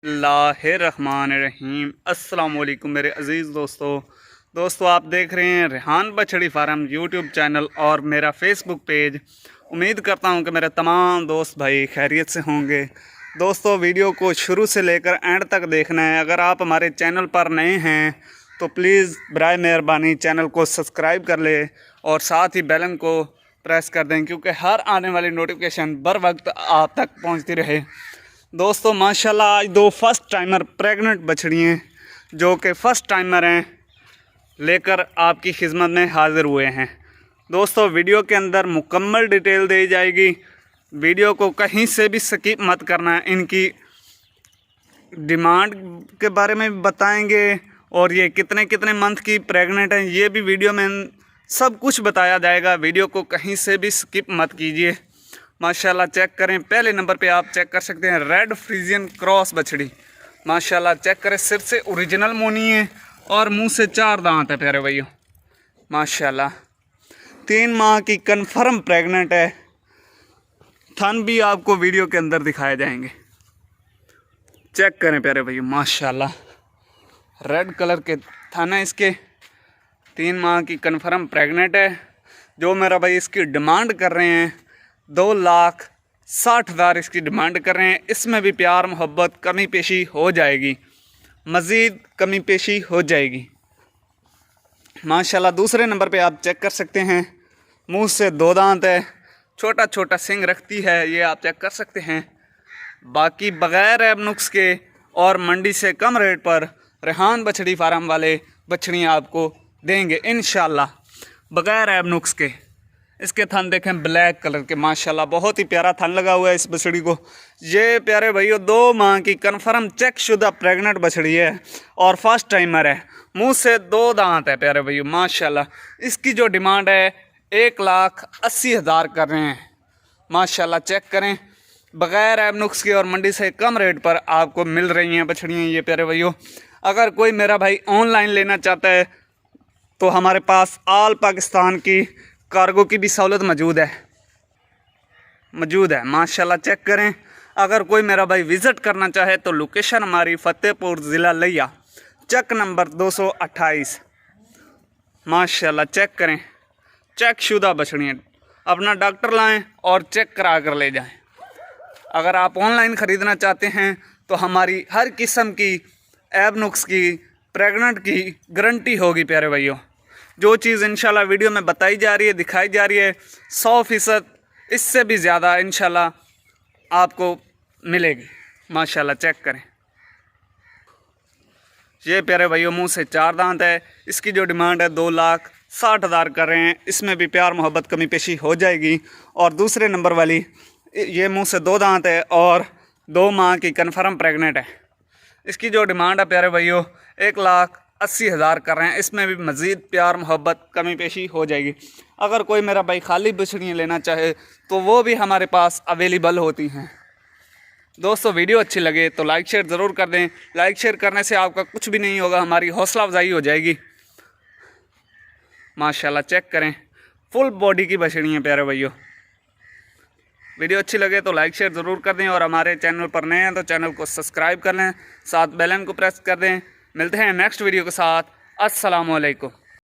बिस्मिल्लाहिर्रहमानिर्रहीम। अस्सलाम वालेकुम मेरे अज़ीज़ दोस्तों आप देख रहे हैं रेहान बछड़ी फार्म यूट्यूब चैनल और मेरा फेसबुक पेज। उम्मीद करता हूं कि मेरे तमाम दोस्त भाई खैरियत से होंगे। दोस्तों वीडियो को शुरू से लेकर एंड तक देखना है। अगर आप हमारे चैनल पर नए हैं तो प्लीज़ बराए मेहरबानी चैनल को सब्सक्राइब कर ले और साथ ही बेलन को प्रेस कर दें, क्योंकि हर आने वाली नोटिफिकेशन बर वक्त आप तक पहुंचती रहे। दोस्तों माशाल्लाह आज दो फर्स्ट टाइमर प्रेग्नेंट बछड़ियाँ जो कि फ़र्स्ट टाइमर हैं लेकर आपकी खिदमत में हाज़िर हुए हैं। दोस्तों वीडियो के अंदर मुकम्मल डिटेल दी जाएगी, वीडियो को कहीं से भी स्किप मत करना। इनकी डिमांड के बारे में बताएंगे और ये कितने कितने मंथ की प्रेग्नेंट हैं ये भी वीडियो में सब कुछ बताया जाएगा। वीडियो को कहीं से भी स्किप मत कीजिए। माशाल्लाह चेक करें, पहले नंबर पे आप चेक कर सकते हैं रेड फ्रीजियन क्रॉस बछड़ी। माशाल्लाह चेक करें, सिर से ओरिजिनल मोनी है और मुंह से 4 दांत है प्यारे भाइयों। माशाल्लाह 3 माह की कंफर्म प्रेग्नेंट है। थन भी आपको वीडियो के अंदर दिखाए जाएंगे। चेक करें प्यारे भाइयों, माशाल्लाह रेड कलर के थन है इसके। 3 माह की कंफर्म प्रेग्नेंट है। जो मेरा भाई इसकी डिमांड कर रहे हैं 2,60,000 इसकी डिमांड कर रहे हैं। इसमें भी प्यार मोहब्बत कमी पेशी हो जाएगी, मज़ीद कमी पेशी हो जाएगी। माशाल्लाह दूसरे नंबर पे आप चेक कर सकते हैं, मुंह से 2 दांत है, छोटा छोटा सिंग रखती है, ये आप चेक कर सकते हैं। बाकी बग़ैर ऐब नुक्स के और मंडी से कम रेट पर रेहान बछड़ी फार्म वाले बछड़ियाँ आपको देंगे इंशाल्लाह, बग़ैर ऐब नुक्स के। इसके थन देखें ब्लैक कलर के, माशाल्लाह बहुत ही प्यारा थन लगा हुआ है इस बछड़ी को। ये प्यारे भाइयों 2 माह की कंफर्म चेक शुदा प्रेग्नेंट बछड़ी है और फर्स्ट टाइमर है। मुंह से 2 दांत है प्यारे भाइयों। माशाल्लाह इसकी जो डिमांड है 1,80,000 कर रहे हैं। माशाल्लाह चेक करें, बग़ैर ऐब नुक्स के और मंडी से कम रेट पर आपको मिल रही हैं बछड़ियाँ ये प्यारे भाइयों। अगर कोई मेरा भाई ऑनलाइन लेना चाहता है तो हमारे पास ऑल पाकिस्तान की कार्गो की भी सहूलत मौजूद है। माशाल्लाह चेक करें, अगर कोई मेरा भाई विज़िट करना चाहे तो लोकेशन हमारी फ़तेहपुर ज़िला लिया, चेक नंबर 228। माशाल्लाह चेक करें, चेक शुदा बछड़ियाँ। अपना डॉक्टर लाएं और चेक करा कर ले जाएं। अगर आप ऑनलाइन ख़रीदना चाहते हैं तो हमारी हर किस्म की ऐब नुक्स की प्रेग्नेंट की गारंटी होगी प्यारे भाइयों। जो चीज़ इंशाल्लाह वीडियो में बताई जा रही है, दिखाई जा रही है, 100% इससे भी ज़्यादा इंशाल्लाह आपको मिलेगी। माशाल्लाह चेक करें, ये प्यारे भाइयों मुंह से 4 दांत है। इसकी जो डिमांड है 2,60,000 कर रहे हैं। इसमें भी प्यार मोहब्बत कमी पेशी हो जाएगी। और दूसरे नंबर वाली ये मुंह से 2 दांत है और 2 माह की कन्फर्म प्रेग्नेंट है। इसकी जो डिमांड है प्यारे भाइयों 1,80,000 कर रहे हैं। इसमें भी मज़ीद प्यार मोहब्बत कमी पेशी हो जाएगी। अगर कोई मेरा भाई खाली बछड़ियाँ लेना चाहे तो वो भी हमारे पास अवेलेबल होती हैं। दोस्तों वीडियो अच्छी लगे तो लाइक शेयर ज़रूर कर दें। लाइक शेयर करने से आपका कुछ भी नहीं होगा, हमारी हौसला अफजाई हो जाएगी। माशाल्लाह चेक करें, फुल बॉडी की बछड़ियाँ प्यारे भाइयों। वीडियो अच्छी लगे तो लाइक शेयर ज़रूर कर दें और हमारे चैनल पर नए हैं तो चैनल को सब्सक्राइब कर लें, साथ बेल आइकन को प्रेस कर दें। मिलते हैं नेक्स्ट वीडियो के साथ। अस्सलामु अलैकुम।